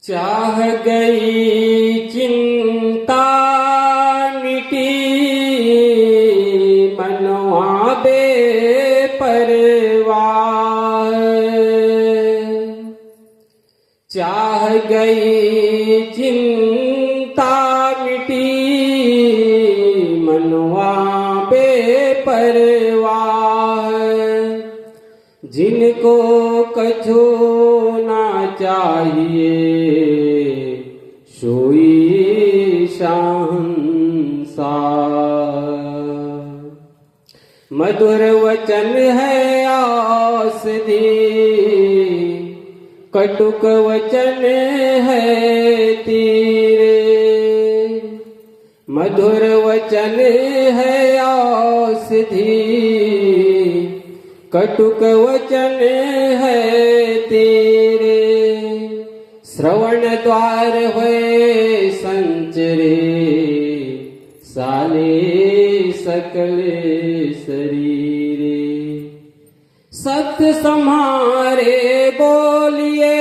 चाह गई चिंता मिटी मनवा बेपरवाह। चाह गई चिंता मिटी मनवा बेपरवाह। जिनको कछु ना चाहिए सोई शहंशाह। मधुर वचन है औषधि कटुक वचन है तीरे। मधुर वचन है औषधि कटुक वचन है तेरे। श्रवण द्वार हुए संचरे साले सकल शरीरे। शब्द सम्हारे बोलिए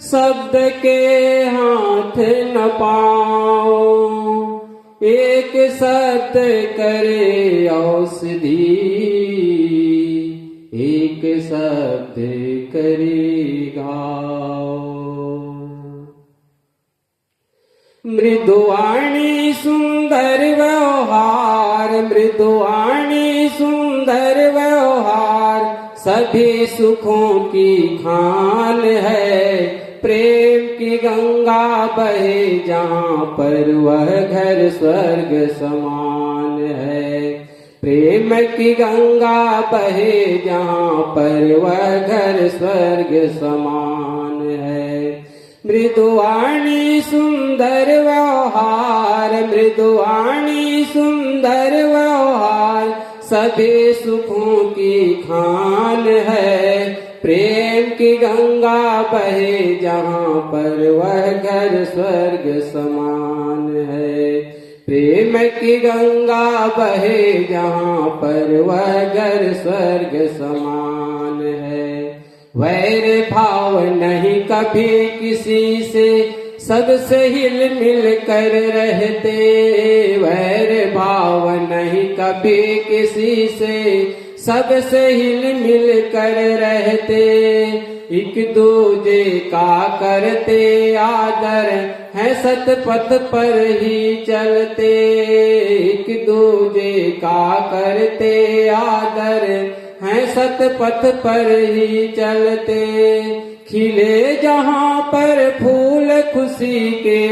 शब्द के हाथ न पाओ। एक शब्द करे औषधि एक शब्द करे घाव। मृदुवाणी सुंदर व्यवहार मृदुवाणी सुंदर व्यवहार सभी सुखों की खान है। प्रेम की गंगा बहे जहाँ पर वह घर स्वर्ग समान है। प्रेम की गंगा बहे जहाँ पर वह घर स्वर्ग समान है। मृदुवाणी सुंदर व्यवहार मृदुवाणी सुंदर व्यवहार सभी सुखों की खान है। प्रेम की गंगा बहे जहाँ पर वह घर स्वर्ग समान है। प्रेम की गंगा बहे जहाँ पर वह घर स्वर्ग समान है। वैर भाव नहीं कभी किसी से सबसे हिल मिल कर रहते। वैर भाव नहीं कभी किसी से सबसे हिल मिल कर रहते। एक दूजे का करते आदर है सतपथ पर ही चलते। एक दूजे का करते आदर है सतपथ पर ही चलते। खिले जहाँ पर फूल खुशी के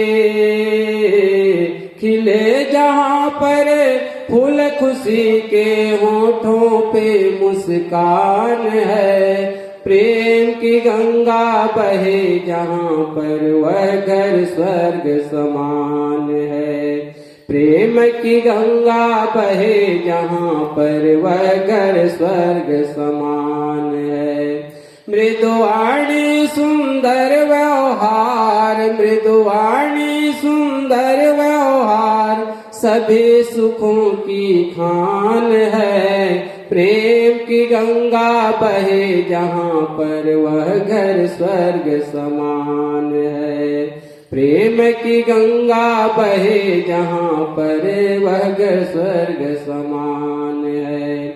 खिले जहाँ पर फूल खुशी के होठों पे मुस्कान है। प्रेम की गंगा बहे जहाँ पर वह घर स्वर्ग समान है। प्रेम की गंगा बहे जहाँ पर वह घर स्वर्ग समान है। मृदुवाणी सुंदर व्यवहार मृदुवाणी सुंदर व्यवहार सभी सुखों की खान है। प्रेम की गंगा बहे जहाँ पर वह घर स्वर्ग समान है। प्रेम की गंगा बहे जहाँ पर वह घर स्वर्ग समान है।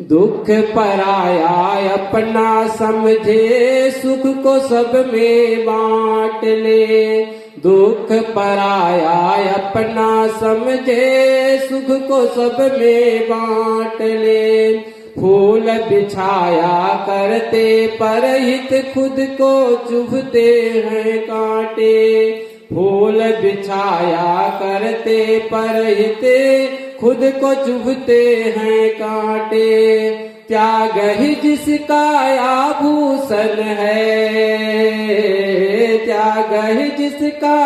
दुख पराया अपना समझे सुख को सब में बांट ले। दुख पराया अपना समझे सुख को सब में बांट ले। फूल बिछाया करते परहित खुद को चुभते हैं कांटे। फूल बिछाया करते परहित खुद को चुभते हैं कांटे। त्याग ही जिसका आभूषण है त्याग ही जिसका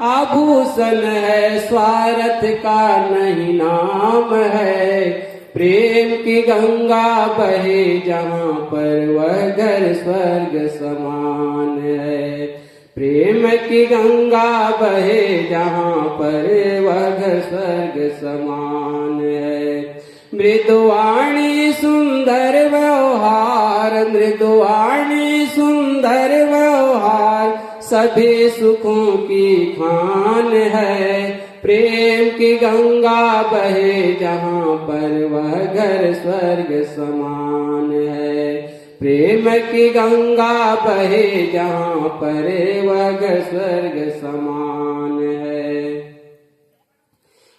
आभूषण है। स्वार्थ का नहीं नाम है। प्रेम की गंगा बहे जहाँ पर वह घर स्वर्ग समान है। प्रेम की गंगा बहे जहाँ पर वह घर स्वर्ग समान है। मृदुवाणी सुंदर व्यवहार मृदुवाणी सुंदर व्यवहार सभी सुखों की खान है। प्रेम की गंगा बहे जहाँ पर वह घर स्वर्ग समान है। प्रेम की गंगा बहे जहाँ पर वह घर स्वर्ग समान है।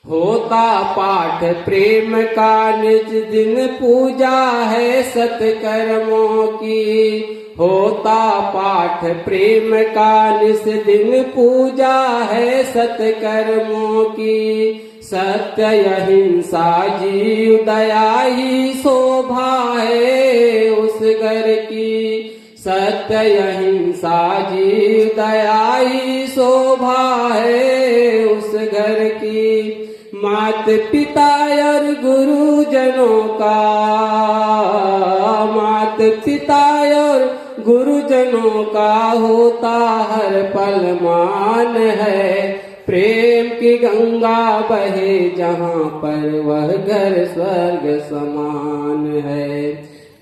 होता पाठ प्रेम का निज दिन पूजा है सत्कर्मों की। होता पाठ प्रेम का निज दिन पूजा है सत्कर्मों की। सत्य अहिंसा जीव दया ही शोभा है उस घर की। सत्य अहिंसा जीव दया ही शोभा है उस घर की। मात पिता और गुरुजनों का, मात पिता और गुरुजनों का होता हर पल मान है। प्रेम की गंगा बहे जहाँ पर वह घर स्वर्ग समान है।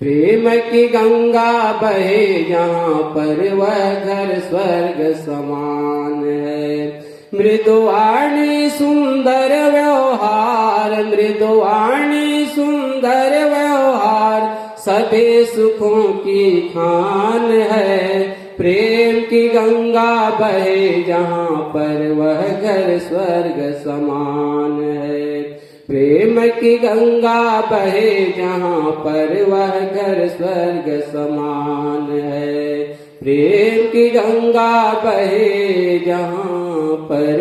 प्रेम की गंगा बहे जहाँ पर वह घर स्वर्ग समान है। मृदुवाणी सुंदर व्यवहार, मृदुवाणी सुंदर व्यवहार सभी सुखों की खान है। प्रेम की गंगा बहे जहाँ पर वह घर स्वर्ग समान है। प्रेम की गंगा बहे जहाँ पर वह घर स्वर्ग समान है। प्रेम की गंगा बहे जहाँ पर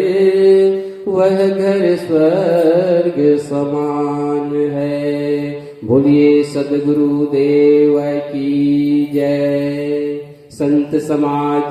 वह घर स्वर्ग समान है। बोलिए सद्गुरु देव की जय। संत समाज